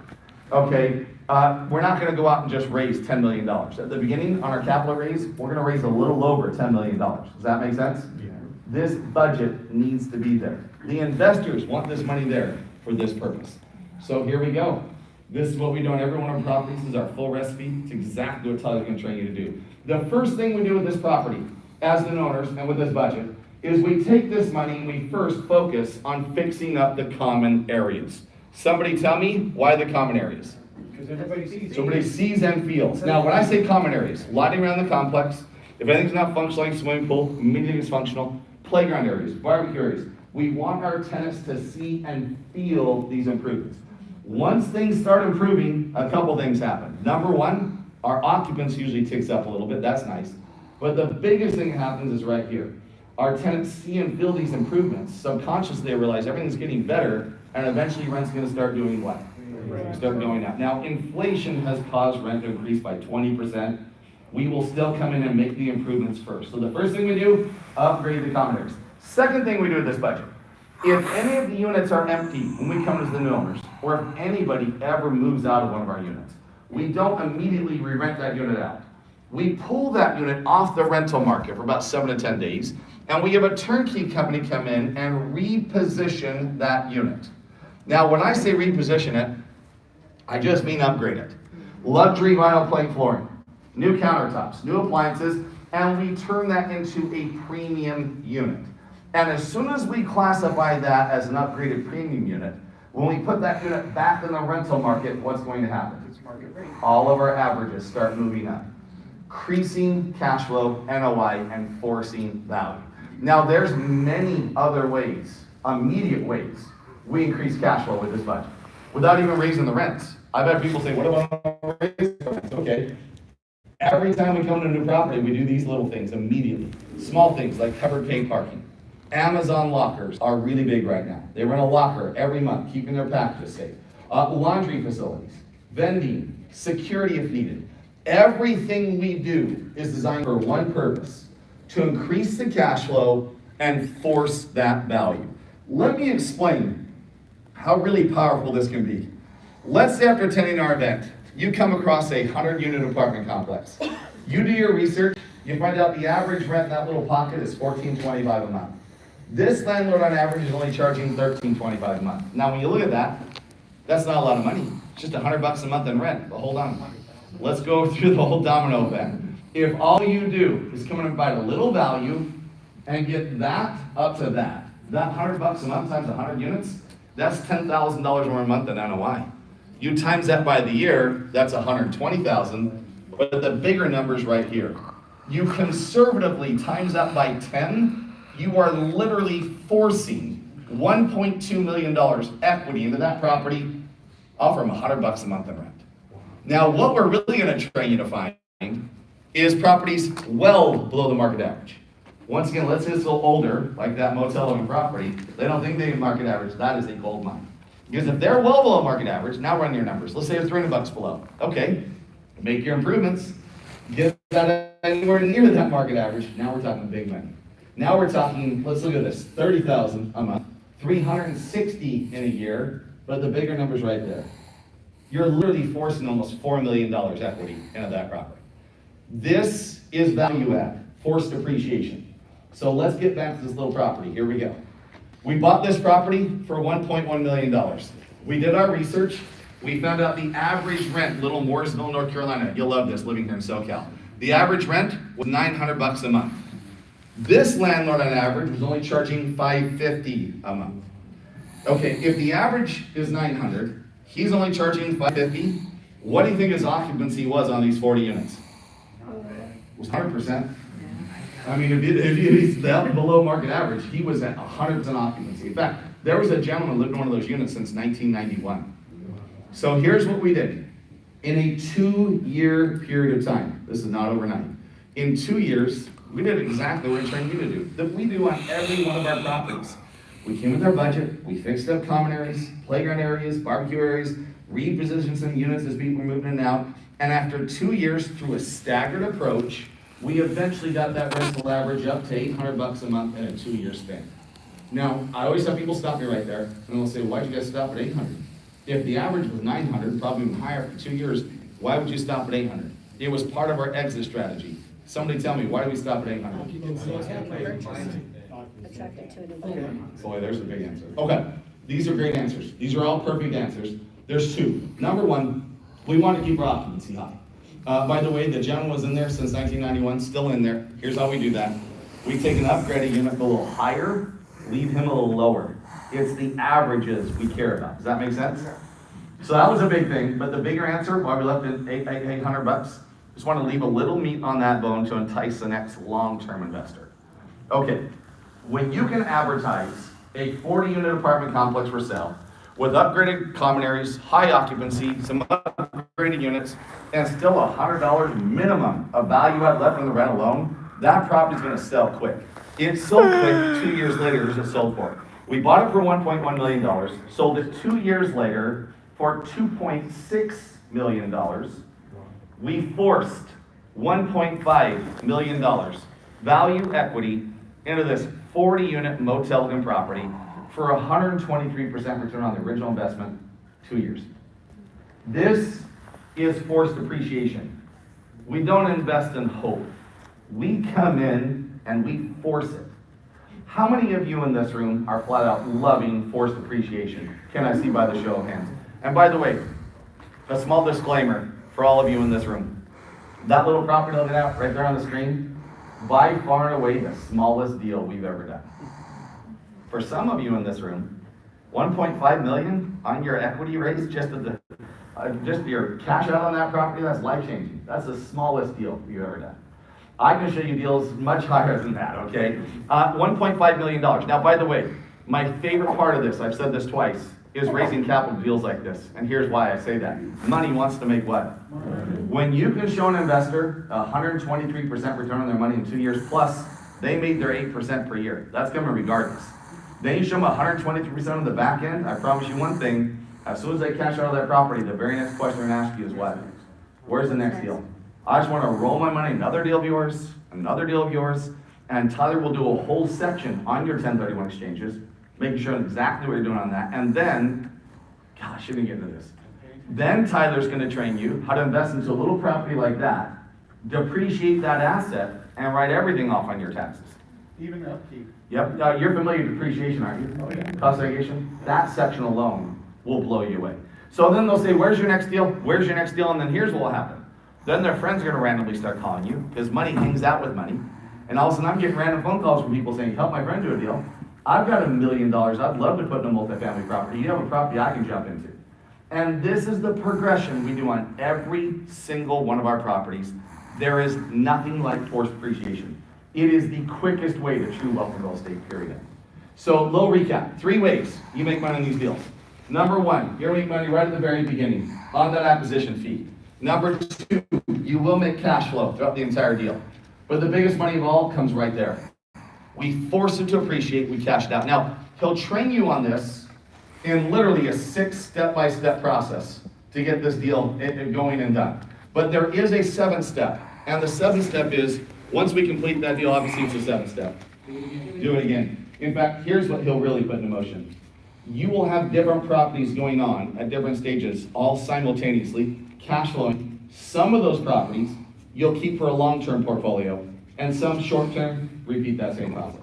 Okay, we're not going to go out and just raise $10 million. At the beginning, on our capital raise, we're going to raise a little over $10 million. Does that make sense? Yeah. This budget needs to be there. The investors want this money there for this purpose. So here we go. This is what we do on every one of our properties. This is our full recipe. It's exactly what Tyler's going to train you to do. The first thing we do with this property, as the owners and with this budget, is we take this money and we first focus on fixing up the common areas. Somebody tell me why the common areas? Because everybody sees. So everybody sees and feels. Now, when I say common areas, lighting around the complex, if anything's not functional, like swimming pool, immediately it's functional, playground areas, barbecue areas. We want our tenants to see and feel these improvements. Once things start improving, a couple things happen. Number one, our occupancy usually ticks up a little bit. That's nice. But the biggest thing that happens is right here. Our tenants see and feel these improvements. Subconsciously, they realize everything's getting better, and eventually rent's going to start doing what? Start going up. Now, inflation has caused rent to increase by 20%. We will still come in and make the improvements first. So the first thing we do, upgrade the common areas. Second thing we do with this budget, if any of the units are empty when we come as the new owners, or if anybody ever moves out of one of our units, we don't immediately re-rent that unit out. We pull that unit off the rental market for about 7 to 10 days, and we have a turnkey company come in and reposition that unit. Now, when I say reposition it, I just mean upgrade it. Luxury vinyl plank flooring, new countertops, new appliances, and we turn that into a premium unit. And as soon as we classify that as an upgraded premium unit, when we put that unit back in the rental market, what's going to happen? All of our averages start moving up, increasing cash flow, NOI, and forcing value. Now, there's many other ways, immediate ways, we increase cash flow with this budget, without even raising the rents. I've had people say, what about raising the rents? Okay. Every time we come to a new property, we do these little things immediately. Small things like covered paid parking. Amazon lockers are really big right now. They run a locker every month, keeping their packages safe. Laundry facilities, vending, security if needed. Everything we do is designed for one purpose, to increase the cash flow and force that value. Let me explain how really powerful this can be. Let's say after attending our event, you come across a 100-unit apartment complex. You do your research, you find out the average rent in that little pocket is $14.25 a month. This landlord on average is only charging $13.25 a month. Now when you look at that, that's not a lot of money. It's just $100 a month in rent, but hold on. Let's go through the whole domino effect. If all you do is come in and provide a little value and get that up to that $100 a month times 100 units, that's $10,000 more a month in NOI. You times that by the year, that's $120,000, but the bigger number's right here. You conservatively times that by 10, you are literally forcing $1.2 million equity into that property, offer them $100 a month in rent. Now, what we're really gonna train you to find is properties well below the market average. Once again, let's say it's a little older, like that motel owning property, they don't think they can market average, that is a gold mine. Because if they're well below market average, now run your numbers. Let's say it's $300 below. Okay, make your improvements, get that anywhere near that market average. Now we're talking big money. Now we're talking, let's look at this, $30,000 a month, $360 in a year, but the bigger number's right there. You're literally forcing almost $4 million equity into that property. This is value add, forced appreciation. So let's get back to this little property. Here we go. We bought this property for $1.1 million. We did our research. We found out the average rent, Little Mooresville, North Carolina. You'll love this, living here in SoCal. The average rent was $900 a month. This landlord on average was only charging $550 a month. Okay, if the average is $900, he's only charging $550. What do you think his occupancy was on these 40 units? It was 100%. I mean, if he's that below market average, he was at 100% occupancy. In fact, there was a gentleman who lived in one of those units since 1991. So here's what we did. In a 2-year period of time, this is not overnight, in 2 years, we did exactly what we trained you to do, that we do on every one of our properties. We came with our budget, we fixed up common areas, playground areas, barbecue areas, repositioned some units as people were moving in and out, and after 2 years, through a staggered approach, we eventually got that rental average up to $800 a month in a 2-year span. Now, I always have people stop me right there, and they'll say, why'd you guys stop at 800? If the average was 900, probably even higher for 2 years, why would you stop at 800? It was part of our exit strategy. Somebody tell me, why do we stop at 800? Attracted to an environment. Boy, there's a big answer. Okay, these are great answers. These are all perfect answers. There's two. Number one, we want to keep our occupancy high. By the way, the gentleman was in there since 1991, still in there. Here's how we do that. We take an upgraded unit a little higher, leave him a little lower. It's the averages we care about. Does that make sense? So that was a big thing, but the bigger answer, why we left it $800, just want to leave a little meat on that bone to entice the next long-term investor. Okay, when you can advertise a 40-unit apartment complex for sale with upgraded common areas, high occupancy, some upgraded units, and still $100 minimum of value add left in the rent alone, that property's going to sell quick. It sold quick 2 years later. Here's what it sold for. We bought it for $1.1 million, sold it 2 years later for $2.6 million. We forced $1.5 million value equity into this 40-unit motel inn property for 123% return on the original investment, 2 years. This is forced appreciation. We don't invest in hope. We come in and we force it. How many of you in this room are flat out loving forced appreciation? Can I see by the show of hands? And by the way, a small disclaimer for all of you in this room. That little property looking out right there on the screen, by far and away the smallest deal we've ever done. For some of you in this room, 1.5 million on your equity raise, just your cash out on that property, that's life-changing. That's the smallest deal you've ever done. I can show you deals much higher than that, okay? $1.5 million. Now, by the way, my favorite part of this, I've said this twice, is raising capital deals like this. And here's why I say that. Money wants to make what? When you can show an investor 123% return on their money in 2 years plus, they made their 8% per year. That's coming regardless. Then you show them 123% on the back end, I promise you one thing, as soon as they cash out of that property, the very next question they're gonna ask you is what? Where's the next deal? I just wanna roll my money, another deal of yours, and Tyler will do a whole section on your 1031 exchanges, making sure exactly what you're doing on that, and then, God, I shouldn't get into this. Then Tyler's gonna train you how to invest into a little property like that, depreciate that asset, and write everything off on your taxes. Even upkeep. Yep, you're familiar with depreciation, aren't you? Oh, yeah. Cost segregation, that section alone will blow you away. So then they'll say, where's your next deal? Where's your next deal? And then here's what will happen. Then their friends are gonna randomly start calling you, because money hangs out with money. And all of a sudden I'm getting random phone calls from people saying, help my friend do a deal. I've got $1 million, I'd love to put in a multifamily property. You have a property I can jump into. And this is the progression we do on every single one of our properties. There is nothing like forced appreciation. It is the quickest way to true wealth in real estate, period. So, little recap, 3 ways you make money on these deals. Number 1, you're gonna make money right at the very beginning on that acquisition fee. Number 2, you will make cash flow throughout the entire deal. But the biggest money of all comes right there. We force it to appreciate, we cash it out. Now, he'll train you on this in literally a 6 step-by-step process to get this deal going and done. But there is a 7th step, and the 7th step is, once we complete that deal, obviously it's a 7th step. Do it again. In fact, here's what he'll really put into motion. You will have different properties going on at different stages, all simultaneously, cash flowing. Some of those properties you'll keep for a long-term portfolio, and some short-term, repeat that same process.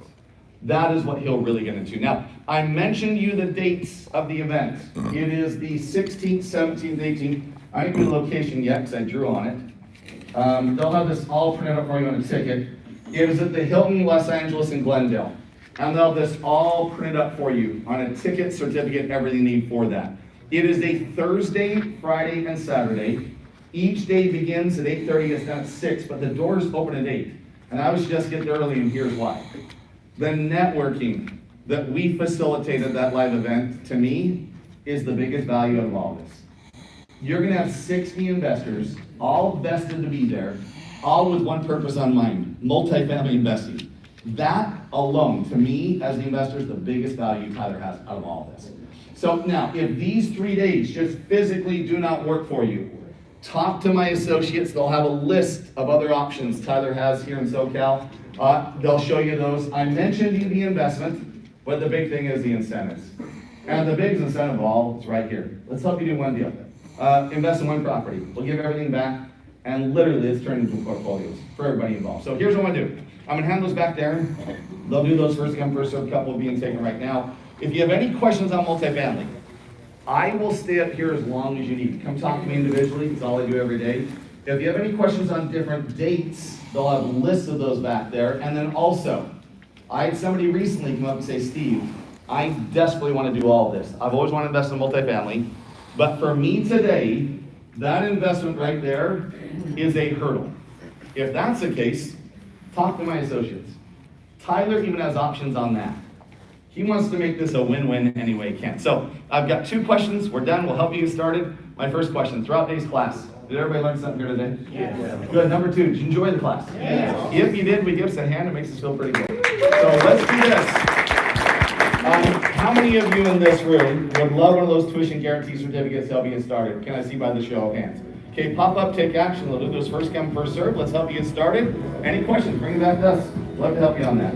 That is what he'll really get into. Now, I mentioned you the dates of the event. It is the 16th, 17th, 18th. I didn't give the location yet because I drew on it. They'll have this all printed up for you on a ticket. It is at the Hilton Los Angeles in Glendale. And they'll have this all printed up for you on a ticket, certificate, everything you need for that. It is a Thursday, Friday, and Saturday. Each day begins at 8:30, it's done at 6, but the doors open at 8. And I would suggest get there early, and here's why. The networking that we facilitate at that live event, to me, is the biggest value of all this. You're gonna have 60 investors, all vested to be there, all with one purpose on mind, multifamily investing. That alone, to me, as the investor, is the biggest value Tyler has out of all this. So now, if these 3 days just physically do not work for you, talk to my associates. They'll have a list of other options Tyler has here in SoCal. They'll show you those. I mentioned the investment, but the big thing is the incentives. And the biggest incentive of all is right here. Let's help you do one deal. Invest in one property. We'll give everything back, and literally it's turned into portfolios for everybody involved. So here's what I'm gonna do. I'm gonna hand those back there. They'll do those first come, first served, couple being taken right now. If you have any questions on multifamily, I will stay up here as long as you need. Come talk to me individually, it's all I do every day. If you have any questions on different dates, they'll have lists of those back there. And then also, I had somebody recently come up and say, Steve, I desperately want to do all of this. I've always wanted to invest in multifamily, but for me today, that investment right there is a hurdle. If that's the case, talk to my associates. Tyler even has options on that. He wants to make this a win-win any way he can. So I've got 2 questions. We're done. We'll help you get started. My first question, throughout today's class, did everybody learn something here today? Yes. Good. Number 2, did you enjoy the class? Yes. If you did, we give us a hand. It makes us feel pretty good. So let's do this. How many of you in this room would love one of those tuition guarantee certificates to help you get started? Can I see by the show of hands? Okay, pop up, take action. We'll do those first come, first serve. Let's help you get started. Any questions? Bring it back to us. Love to help you on that.